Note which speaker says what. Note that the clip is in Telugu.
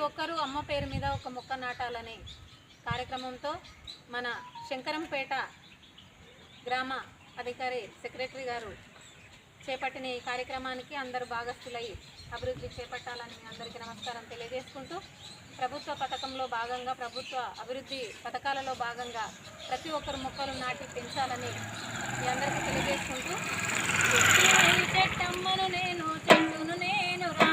Speaker 1: ఒక్కరూ అమ్మ పేరు మీద ఒక మొక్క నాటాలనే కార్యక్రమంతో మన శంకరంపేట గ్రామ అధికారి సెక్రటరీ గారు చేపట్టిన ఈ కార్యక్రమానికి అందరూ భాగస్థులై అభివృద్ధి చేపట్టాలని అందరికీ నమస్కారం తెలియజేసుకుంటూ, ప్రభుత్వ పథకంలో భాగంగా ప్రభుత్వ అభివృద్ధి పథకాలలో భాగంగా ప్రతి ఒక్కరు మొక్కలు నాటి పెంచాలని మీ అందరికీ తెలియజేసుకుంటూ, చెట్టమ్మను నేను చెట్టును నేను రా